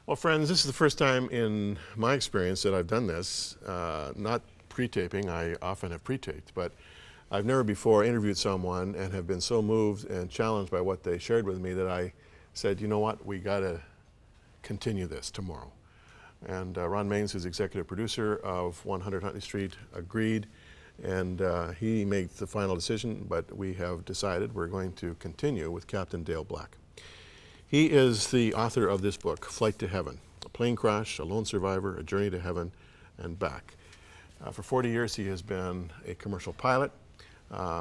Well, friends, this is the first time in my experience that I've done this. Not pre-taping, I often have pre-taped, but I've never before interviewed someone and have been so moved and challenged by what they shared with me that I said, you know what, we got to continue this tomorrow. And Ron Maines, who's executive producer of 100 Huntley Street, agreed, and he made the final decision, but we have decided we're going to continue with Captain Dale Black. He is the author of this book, Flight to Heaven, a plane crash, a lone survivor, a journey to heaven and back. For 40 years he has been a commercial pilot,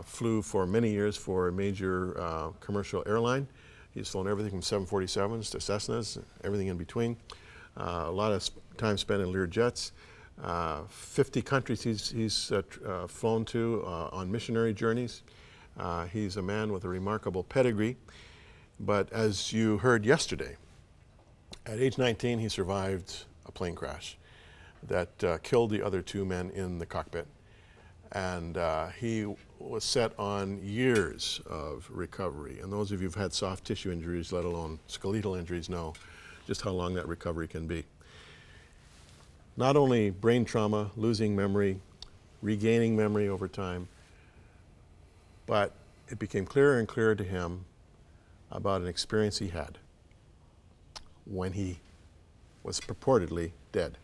flew for many years for a major commercial airline. He's flown everything from 747s to Cessnas, everything in between. A lot of time spent in Lear jets. 50 countries he's flown to on missionary journeys. He's a man with a remarkable pedigree. But as you heard yesterday, at age 19 he survived a plane crash that killed the other two men in the cockpit. And he was set on years of recovery. And those of you who've had soft tissue injuries, let alone skeletal injuries, know just how long that recovery can be. Not only brain trauma, losing memory, regaining memory over time, but it became clearer and clearer to him about an experience he had when he was purportedly dead.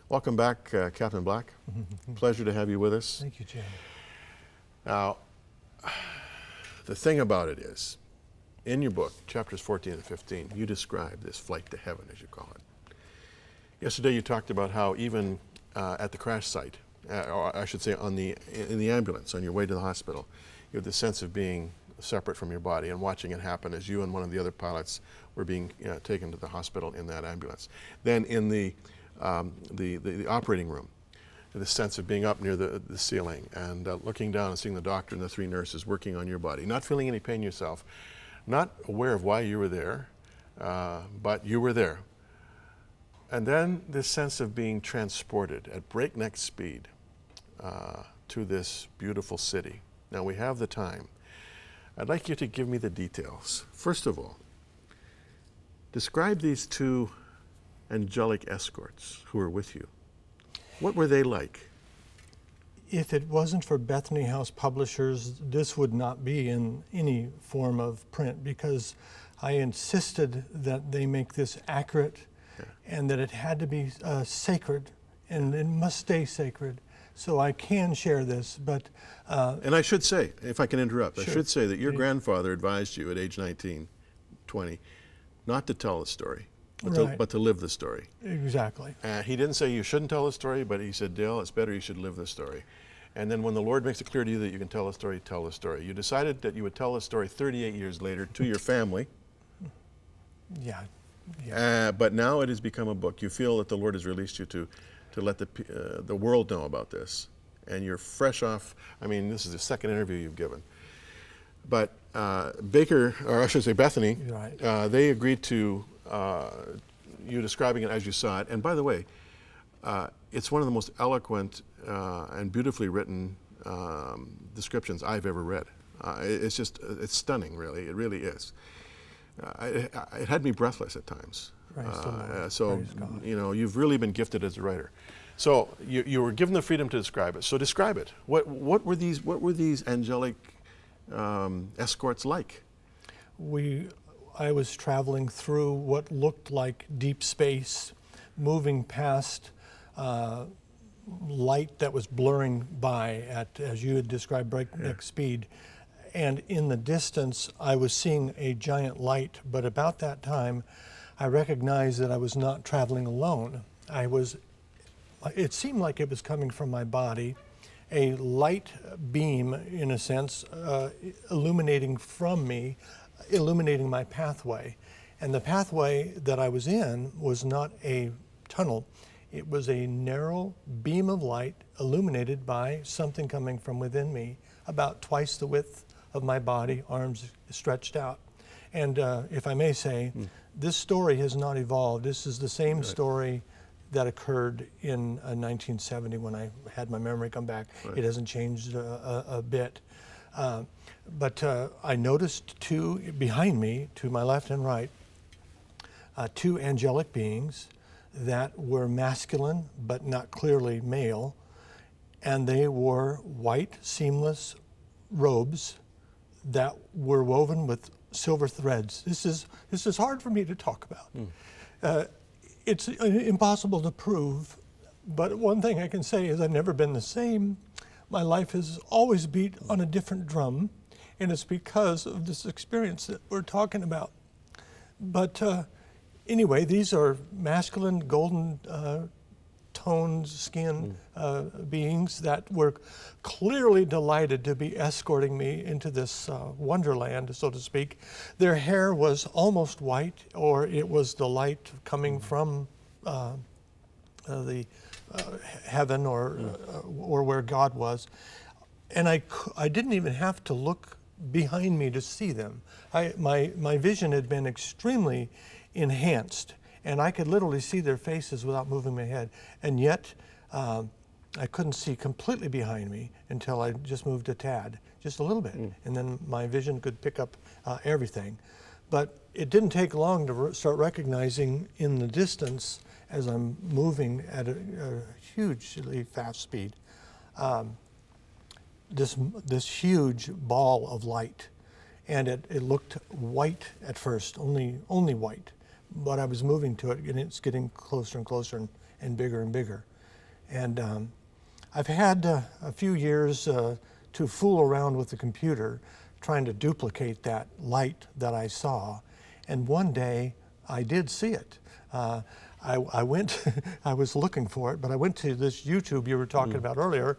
Welcome back, Captain Black. Pleasure to have you with us. Thank you, Jim. Now, the thing about it is, in your book, chapters 14 and 15, you describe this flight to heaven, as you call it. Yesterday you talked about how even at the crash site, or I should say in the ambulance on your way to the hospital, you had the sense of being separate from your body and watching it happen as you and one of the other pilots were being taken to the hospital in that ambulance. Then in the operating room, the sense of being up near the ceiling and looking down and seeing the doctor and the three nurses working on your body, not feeling any pain yourself, not aware of why you were there, but you were there. And then this sense of being transported at breakneck speed to this beautiful city. Now we have the time. I'd like you to give me the details. First of all, describe these two angelic escorts who were with you. What were they like? If it wasn't for Bethany House Publishers, this would not be in any form of print, because I insisted that they make this accurate and that it had to be sacred, and it must stay sacred. So I can share this, but... and I should say, if I can interrupt, sure. I should say that your grandfather advised you at age 19, 20, not to tell the story, but to live the story. Exactly. He didn't say you shouldn't tell the story, but he said, Dale, it's better you should live the story. And then when the Lord makes it clear to you that you can tell the story, tell the story. You decided that you would tell the story 38 years later to your family. Yeah. But now it has become a book. You feel that the Lord has released you to let the world know about this. And you're fresh off, I mean, this is the second interview you've given. But Baker, or I should say Bethany, right. They agreed to you describing it as you saw it. And by the way, it's one of the most eloquent and beautifully written descriptions I've ever read. It's stunning, really. It really is. It had me breathless at times. So, you know, you've really been gifted as a writer. So you were given the freedom to describe it. So describe it. What were these angelic escorts like? I was traveling through what looked like deep space, moving past light that was blurring by at, as you had described, breakneck speed. And in the distance, I was seeing a giant light, but about that time, I recognized that I was not traveling alone. It seemed like it was coming from my body, a light beam, in a sense, illuminating from me, illuminating my pathway. And the pathway that I was in was not a tunnel. It was a narrow beam of light illuminated by something coming from within me, about twice the width of my body, arms stretched out. And if I may say, this story has not evolved. This is the same story that occurred in 1970 when I had my memory come back. It hasn't changed a bit. But I noticed two behind me, to my left and right, two angelic beings that were masculine but not clearly male, and they wore white seamless robes that were woven with silver threads. This is hard for me to talk about. It's impossible to prove, but one thing I can say is I've never been the same. My life has always beat on a different drum, and it's because of this experience that we're talking about. But anyway, these are masculine, golden toned skin beings that were clearly delighted to be escorting me into this wonderland, so to speak. Their hair was almost white, or it was the light coming from the heaven or where God was. And I didn't even have to look behind me to see them. My vision had been extremely enhanced, and I could literally see their faces without moving my head. And yet, I couldn't see completely behind me until I just moved a tad, just a little bit. And then my vision could pick up everything. But it didn't take long to start recognizing in the distance, as I'm moving at a hugely fast speed, this huge ball of light. And it looked white at first, only white. But I was moving to it, and it's getting closer and closer and bigger and bigger. And I've had a few years to fool around with the computer, trying to duplicate that light that I saw. And one day, I did see it. I went, I was looking for it, but I went to this YouTube you were talking about earlier,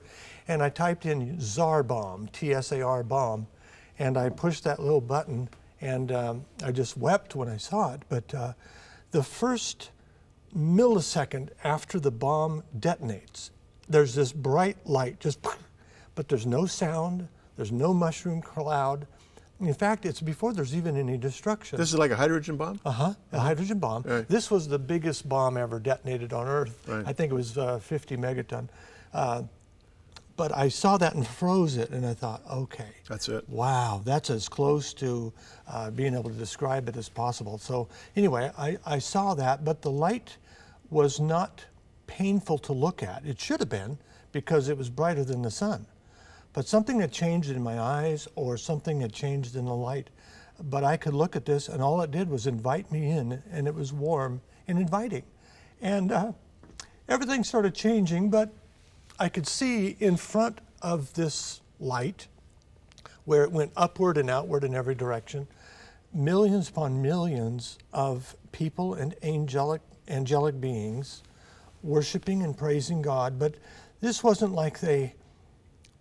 and I typed in Tsar bomb, T-S-A-R bomb, and I pushed that little button, and I just wept when I saw it. But the first millisecond after the bomb detonates, there's this bright light, but there's no sound, there's no mushroom cloud. In fact, it's before there's even any destruction. This is like a hydrogen bomb? A hydrogen bomb. Right. This was the biggest bomb ever detonated on Earth. Right. I think it was 50 megaton. But I saw that and froze it, and I thought, okay. That's it. Wow, that's as close to being able to describe it as possible. So anyway, I saw that, but the light was not painful to look at. It should have been, because it was brighter than the sun. But something had changed in my eyes, or something had changed in the light. But I could look at this, and all it did was invite me in, and it was warm and inviting. And everything started changing, but I could see in front of this light, where it went upward and outward in every direction, millions upon millions of people and angelic beings worshiping and praising God. But this wasn't like they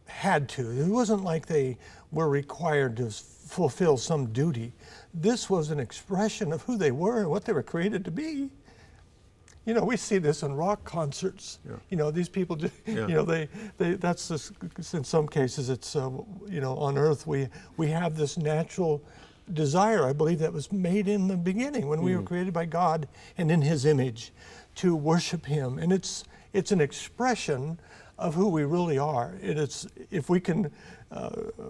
had to. It wasn't like they were required to fulfill some duty. This was an expression of who they were and what they were created to be. You know, we see this in rock concerts. Yeah. You know, these people, you know, that's just, in some cases, it's, you know, on earth we have this natural desire, I believe, that was made in the beginning when we were created by God and in His image to worship Him. And it's an expression of who we really are. If we can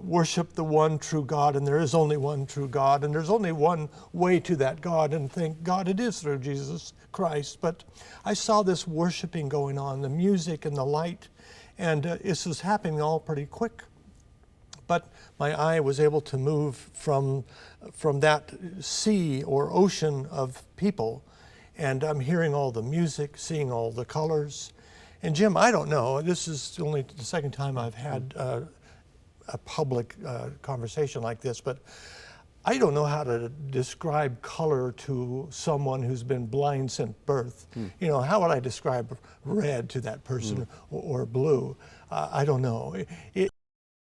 worship the one true God, and there is only one true God, and there's only one way to that God, and thank God it is through Jesus Christ. But I saw this worshiping going on, the music and the light, and this was happening all pretty quick. But my eye was able to move from that sea or ocean of people, and I'm hearing all the music, seeing all the colors. And Jim, I don't know, this is only the second time I've had a public conversation like this, but I don't know how to describe color to someone who's been blind since birth. You know, how would I describe red to that person or blue? I don't know.